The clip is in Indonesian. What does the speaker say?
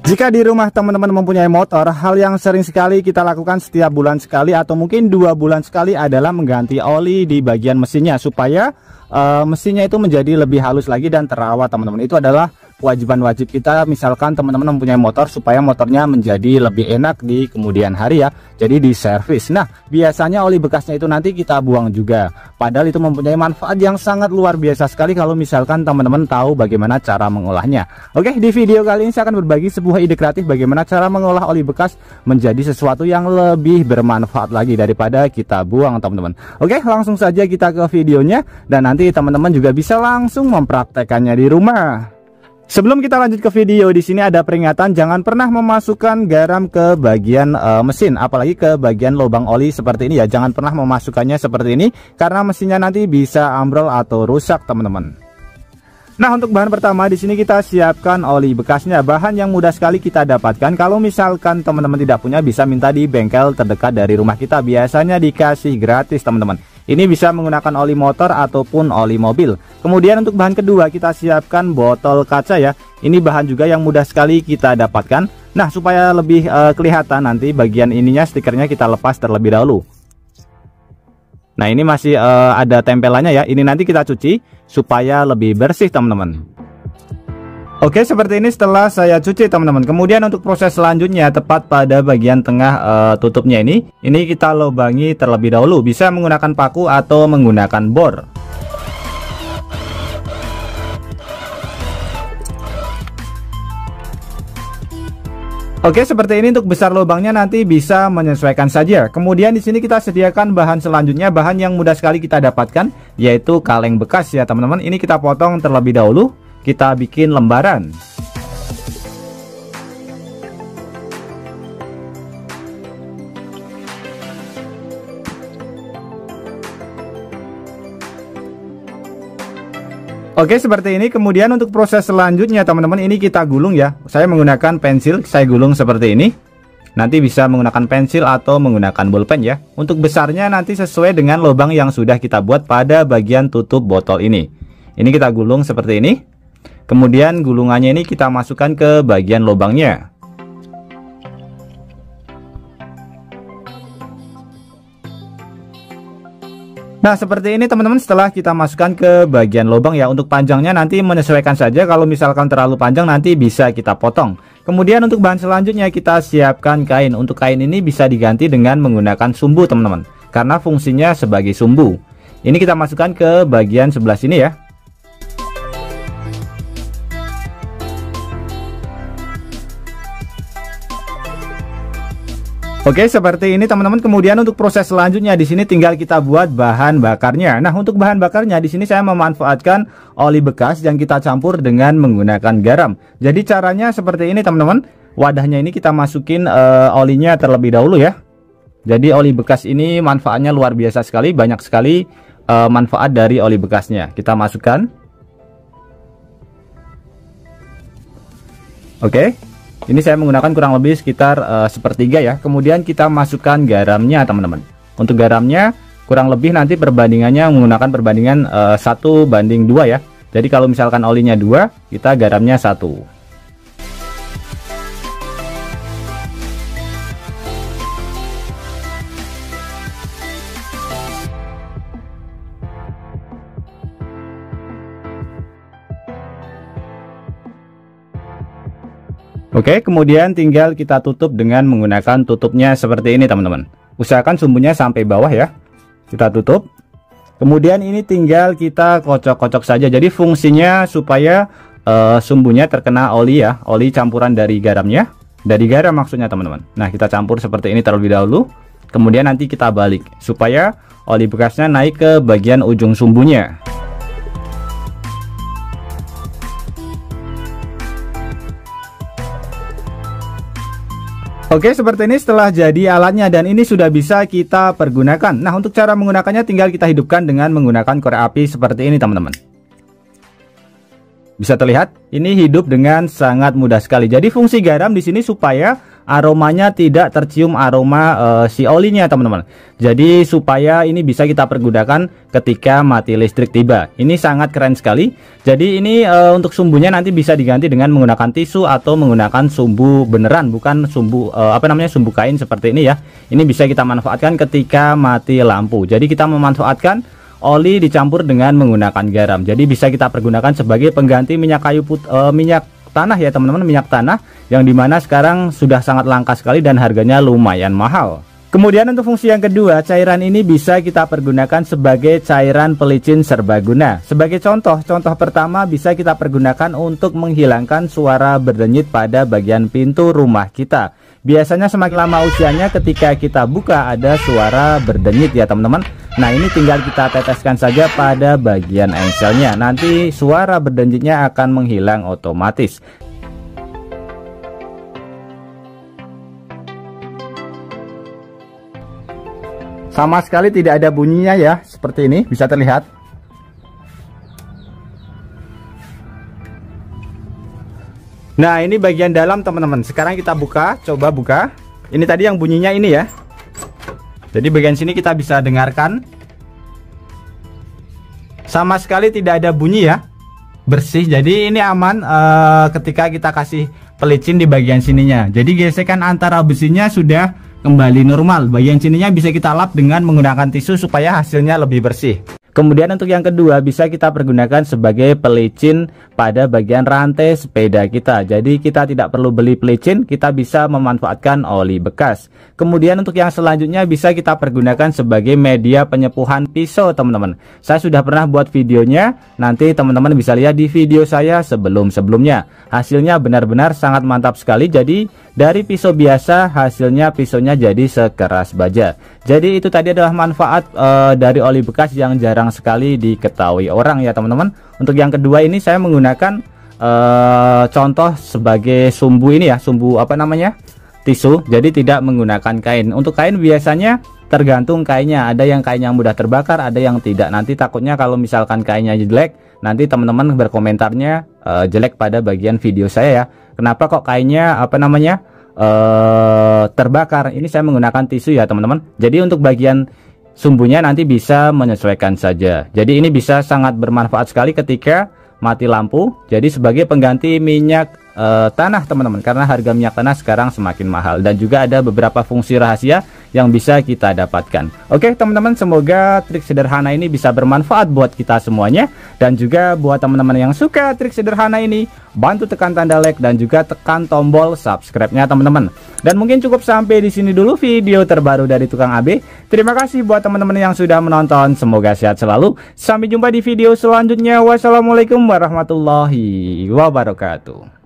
Jika di rumah teman-teman mempunyai motor, hal yang sering sekali kita lakukan setiap bulan sekali atau mungkin 2 bulan sekali adalah mengganti oli di bagian mesinnya supaya mesinnya itu menjadi lebih halus lagi dan terawat teman-teman. Itu adalah kewajiban wajib kita, misalkan teman-teman mempunyai motor, supaya motornya menjadi lebih enak di kemudian hari ya, jadi di servis. Nah, biasanya oli bekasnya itu nanti kita buang juga, padahal itu mempunyai manfaat yang sangat luar biasa sekali kalau misalkan teman-teman tahu bagaimana cara mengolahnya. Oke, di video kali ini saya akan berbagi sebuah ide kreatif bagaimana cara mengolah oli bekas menjadi sesuatu yang lebih bermanfaat lagi daripada kita buang teman-teman. Oke, langsung saja kita ke videonya dan nanti teman-teman juga bisa langsung mempraktekannya di rumah. Sebelum kita lanjut ke video, di sini ada peringatan, jangan pernah memasukkan garam ke bagian mesin, apalagi ke bagian lubang oli seperti ini ya. Jangan pernah memasukkannya seperti ini karena mesinnya nanti bisa ambrol atau rusak teman-teman. Nah, untuk bahan pertama di sini kita siapkan oli bekasnya. Bahan yang mudah sekali kita dapatkan. Kalau misalkan teman-teman tidak punya, bisa minta di bengkel terdekat dari rumah kita. Biasanya dikasih gratis teman-teman. Ini bisa menggunakan oli motor ataupun oli mobil. Kemudian untuk bahan kedua kita siapkan botol kaca ya. Ini bahan juga yang mudah sekali kita dapatkan. Nah, supaya lebih kelihatan nanti bagian ininya, stikernya kita lepas terlebih dahulu. Nah, ini masih ada tempelannya ya. Ini nanti kita cuci supaya lebih bersih teman-teman. Oke, seperti ini setelah saya cuci teman-teman. Kemudian untuk proses selanjutnya, tepat pada bagian tengah tutupnya ini kita lubangi terlebih dahulu. Bisa menggunakan paku atau menggunakan bor. Oke, seperti ini. Untuk besar lubangnya nanti bisa menyesuaikan saja. Kemudian di sini kita sediakan bahan selanjutnya, bahan yang mudah sekali kita dapatkan, yaitu kaleng bekas ya teman-teman. Ini kita potong terlebih dahulu. Kita bikin lembaran. Oke, seperti ini. Kemudian untuk proses selanjutnya teman-teman, ini kita gulung ya. Saya menggunakan pensil, saya gulung seperti ini. Nanti bisa menggunakan pensil atau menggunakan bolpen ya. Untuk besarnya nanti sesuai dengan lubang yang sudah kita buat pada bagian tutup botol ini. Ini kita gulung seperti ini. Kemudian gulungannya ini kita masukkan ke bagian lubangnya. Nah, seperti ini teman-teman. Setelah kita masukkan ke bagian lubang ya, untuk panjangnya nanti menyesuaikan saja. Kalau misalkan terlalu panjang nanti bisa kita potong. Kemudian untuk bahan selanjutnya kita siapkan kain. Untuk kain ini bisa diganti dengan menggunakan sumbu teman-teman, karena fungsinya sebagai sumbu. Ini kita masukkan ke bagian sebelah sini ya. Oke, seperti ini teman-teman. Kemudian untuk proses selanjutnya di sini tinggal kita buat bahan bakarnya. Nah, untuk bahan bakarnya di sini saya memanfaatkan oli bekas yang kita campur dengan menggunakan garam. Jadi caranya seperti ini teman-teman. Wadahnya ini kita masukin olinya terlebih dahulu ya. Jadi oli bekas ini manfaatnya luar biasa sekali, banyak sekali manfaat dari oli bekasnya. Kita masukkan. Oke. Ini saya menggunakan kurang lebih sekitar sepertiga ya. Kemudian kita masukkan garamnya teman-teman. Untuk garamnya kurang lebih nanti perbandingannya menggunakan perbandingan 1:2 ya. Jadi kalau misalkan olinya 2, kita garamnya 1. Oke, kemudian tinggal kita tutup dengan menggunakan tutupnya seperti ini teman-teman. Usahakan sumbunya sampai bawah ya. Kita tutup. Kemudian ini tinggal kita kocok-kocok saja. Jadi fungsinya supaya sumbunya terkena oli ya. Oli campuran dari garamnya. Dari garam maksudnya teman-teman. Nah, kita campur seperti ini terlebih dahulu. Kemudian nanti kita balik supaya oli bekasnya naik ke bagian ujung sumbunya. Oke, seperti ini setelah jadi alatnya dan ini sudah bisa kita pergunakan. Nah, untuk cara menggunakannya tinggal kita hidupkan dengan menggunakan korek api seperti ini teman-teman. Bisa terlihat, ini hidup dengan sangat mudah sekali. Jadi fungsi garam di sini supaya aromanya tidak tercium aroma si olinya teman-teman. Jadi supaya ini bisa kita pergunakan ketika mati listrik tiba. Ini sangat keren sekali. Jadi ini untuk sumbunya nanti bisa diganti dengan menggunakan tisu atau menggunakan sumbu beneran, bukan sumbu sumbu kain seperti ini ya. Ini bisa kita manfaatkan ketika mati lampu. Jadi kita memanfaatkan oli dicampur dengan menggunakan garam. Jadi bisa kita pergunakan sebagai pengganti minyak kayu minyak tanah ya teman-teman, minyak tanah yang dimana sekarang sudah sangat langka sekali dan harganya lumayan mahal. Kemudian untuk fungsi yang kedua, cairan ini bisa kita pergunakan sebagai cairan pelicin serbaguna. Sebagai contoh pertama bisa kita pergunakan untuk menghilangkan suara berdenyit pada bagian pintu rumah kita. Biasanya semakin lama usianya ketika kita buka ada suara berdenyit ya teman-teman. Nah ini tinggal kita teteskan saja pada bagian engselnya. Nanti suara berdenyitnya akan menghilang otomatis. Sama sekali tidak ada bunyinya ya, seperti ini bisa terlihat. Nah ini bagian dalam teman-teman. Sekarang kita buka, coba buka. Ini tadi yang bunyinya ini ya. Jadi bagian sini kita bisa dengarkan. Sama sekali tidak ada bunyi ya. Bersih, jadi ini aman ketika kita kasih pelicin di bagian sininya. Jadi gesekan antara besinya sudah kembali normal. Bagian sininya bisa kita lap dengan menggunakan tisu supaya hasilnya lebih bersih. Kemudian untuk yang kedua bisa kita pergunakan sebagai pelicin pada bagian rantai sepeda kita. Jadi kita tidak perlu beli pelicin, kita bisa memanfaatkan oli bekas. Kemudian untuk yang selanjutnya bisa kita pergunakan sebagai media penyepuhan pisau teman-teman. Saya sudah pernah buat videonya, nanti teman-teman bisa lihat di video saya sebelumnya. Hasilnya benar-benar sangat mantap sekali. Jadi dari pisau biasa hasilnya pisaunya jadi sekeras baja. Jadi itu tadi adalah manfaat dari oli bekas yang jarang sekali diketahui orang ya teman-teman. Untuk yang kedua ini saya menggunakan contoh sebagai sumbu ini ya, sumbu tisu. Jadi tidak menggunakan kain. Untuk kain biasanya tergantung kainnya, ada yang kainnya mudah terbakar, ada yang tidak. Nanti takutnya kalau misalkan kainnya jelek, nanti teman-teman berkomentarnya jelek pada bagian video saya ya. Kenapa kok kainnya terbakar? Ini saya menggunakan tisu ya teman-teman. Jadi untuk bagian sumbunya nanti bisa menyesuaikan saja. Jadi ini bisa sangat bermanfaat sekali ketika mati lampu. Jadi sebagai pengganti minyak tanah teman-teman, karena harga minyak tanah sekarang semakin mahal. Dan juga ada beberapa fungsi rahasia yang bisa kita dapatkan. Oke teman-teman, semoga trik sederhana ini bisa bermanfaat buat kita semuanya. Dan juga buat teman-teman yang suka trik sederhana ini, bantu tekan tanda like dan juga tekan tombol subscribe-nya teman-teman. Dan mungkin cukup sampai di sini dulu video terbaru dari Tukang AB. Terima kasih buat teman-teman yang sudah menonton. Semoga sehat selalu. Sampai jumpa di video selanjutnya. Wassalamualaikum warahmatullahi wabarakatuh.